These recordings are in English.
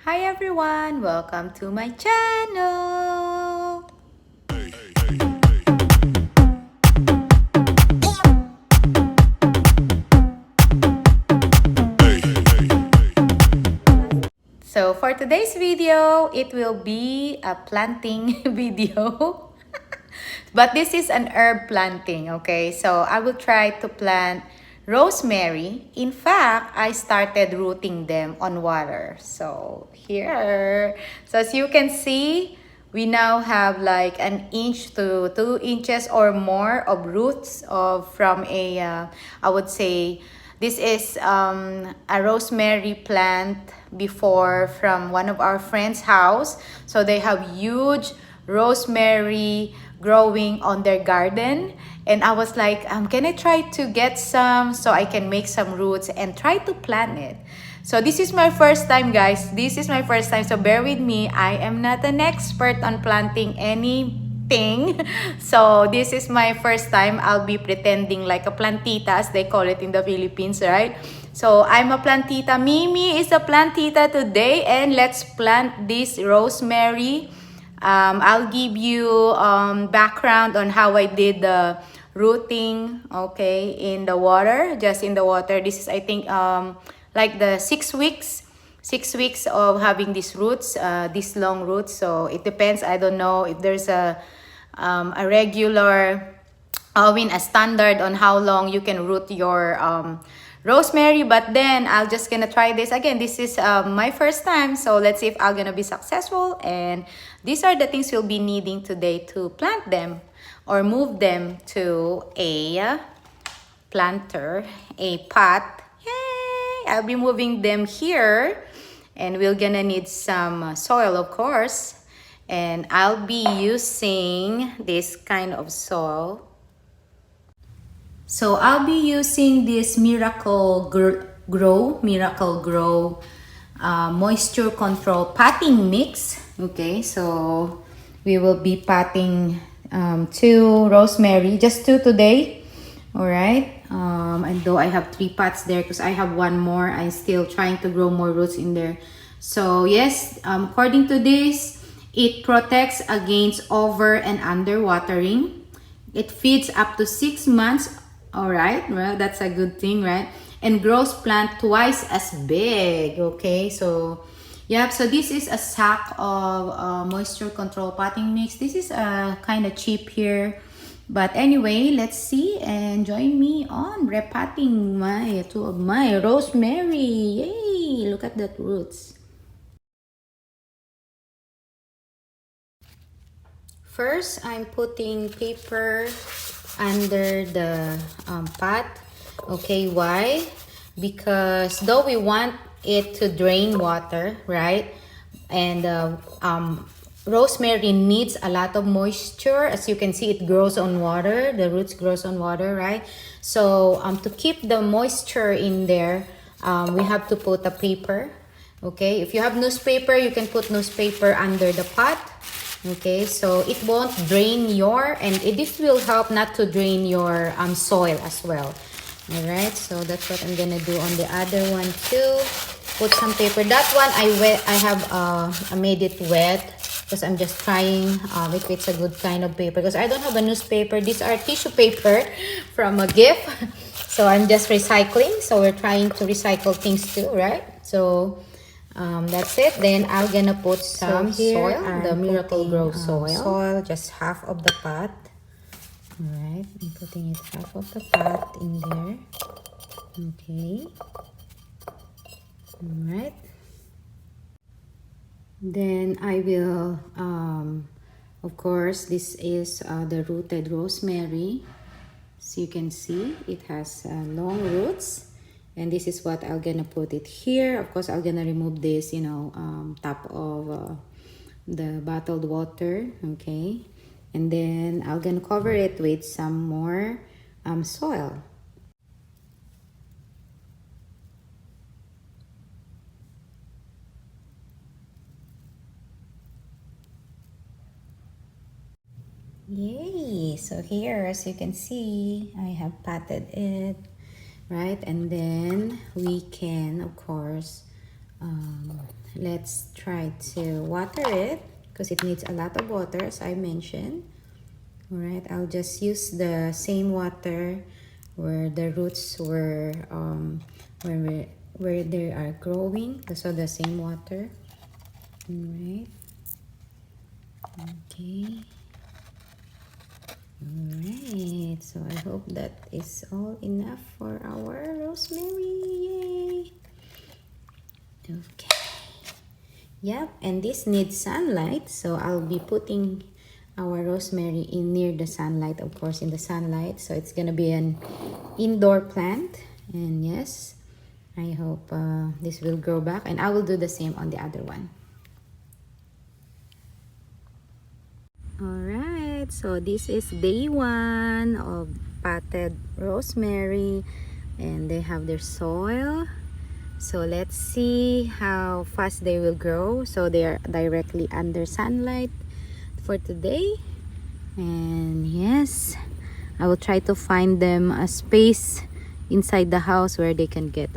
Hi everyone, welcome to my channel. So for today's video, it will be a planting video. But this is an herb planting, okay? So I will try to plant rosemary. In fact, I started rooting them on water. So here, so as you can see, we now have like an inch to 2 inches or more of roots from I would say, this is a rosemary plant before from one of our friends' house. So they have huge rosemary growing on their garden. And I was like, can I try to get some so I can make some roots and try to plant it? So this is my first time, guys. This is my first time. So bear with me. I am not an expert on planting anything. So this is my first time. I'll be pretending like a plantita, as they call it in the Philippines, right? So I'm a plantita. Mimi is a plantita today. And let's plant this rosemary. I'll give you background on how I did the rooting, okay, in the water, just in the water. This is, I think, like the 6 weeks of having these roots, these long roots. So it depends. I don't know if there's a regular, a standard on how long you can root your rosemary. But then I'll just gonna try this again. This is my first time, so let's see if I'm gonna be successful. And these are the things we'll be needing today to plant them or move them to a planter, a pot. Yay! I'll be moving them here, and we're gonna need some soil, of course. And I'll be using this kind of soil. So I'll be using this Miracle Grow moisture control potting mix. Okay, so we will be potting 2 rosemary, just 2 today. All right. And though I have 3 pots there because I have 1 more, I'm still trying to grow more roots in there. So yes, according to this, it protects against over and under watering. It feeds up to 6 months. All right, well, that's a good thing, right? And grows plant twice as big. Okay, so yep, so this is a sack of moisture control potting mix. This is kind of cheap here, but anyway, let's see and join me on repotting my 2 of my rosemary. Yay, look at that roots. First, I'm putting paper under the pot. Okay, why? Because though we want it to drain water, right? And rosemary needs a lot of moisture. As you can see, it grows on water. The roots grows on water, right? So to keep the moisture in there, we have to put a paper. Okay, if you have newspaper, you can put newspaper under the pot. Okay, so it won't drain your, and this will help not to drain your soil as well. All right, so that's what I'm gonna do on the other one too. Put some paper. That one I made it wet because I'm just trying if it's a good kind of paper, because I don't have a newspaper. These are tissue paper from a gift. So I'm just recycling. So we're trying to recycle things too, right? So that's it. Then I'm gonna put some soil, the Miracle Grow soil, just half of the pot. All right, I'm putting it half of the pot in there. Okay. All right. Then I will, of course, this is the rooted rosemary. So you can see it has long roots. And this is what I'm gonna put it here. Of course, I'm gonna remove this, top of the bottled water, okay? And then I'm gonna cover it with some more soil. Yay! So here, as you can see, I have patted it. Right, and then we can, of course, let's try to water it because it needs a lot of water, as I mentioned. All right, I'll just use the same water where the roots were where they are growing, so the same water. All right. Okay. All right, so I hope that is all enough for our rosemary. Yay. Okay. Yep, and this needs sunlight, so I'll be putting our rosemary in near the sunlight, of course, in the sunlight. So it's gonna be an indoor plant, and yes, I hope this will grow back, and I will do the same on the other one. Alright, so this is day 1 of potted rosemary, and they have their soil. So let's see how fast they will grow. So they are directly under sunlight for today. And yes, I will try to find them a space inside the house where they can get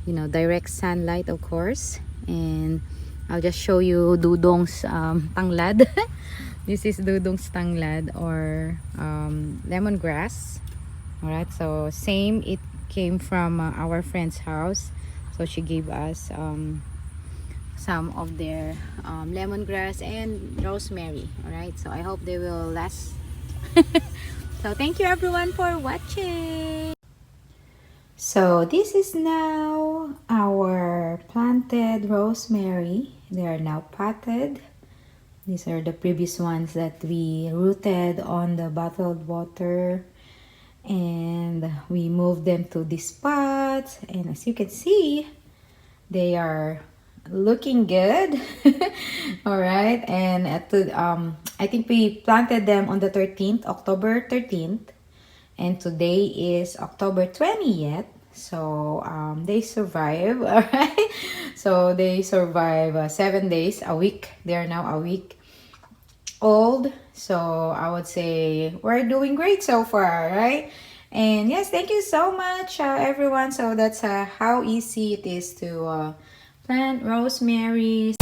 direct sunlight, of course. And I'll just show you Dudong's tanglad. This is Dudong's tanglad, or lemongrass. Alright, so same, it came from our friend's house. So she gave us some of their lemongrass and rosemary. Alright, so I hope they will last. So thank you everyone for watching. So this is now our planted rosemary. They are now potted. These are the previous ones that we rooted on the bottled water, and we moved them to this pot, and as you can see, they are looking good. All right, and I think we planted them on the 13th, October 13th, and today is October 20th. So they survive. All right, so they survive 7 days, a week. They are now a week old, so I would say we're doing great so far, right? And yes, thank you so much everyone. So that's how easy it is to plant rosemary.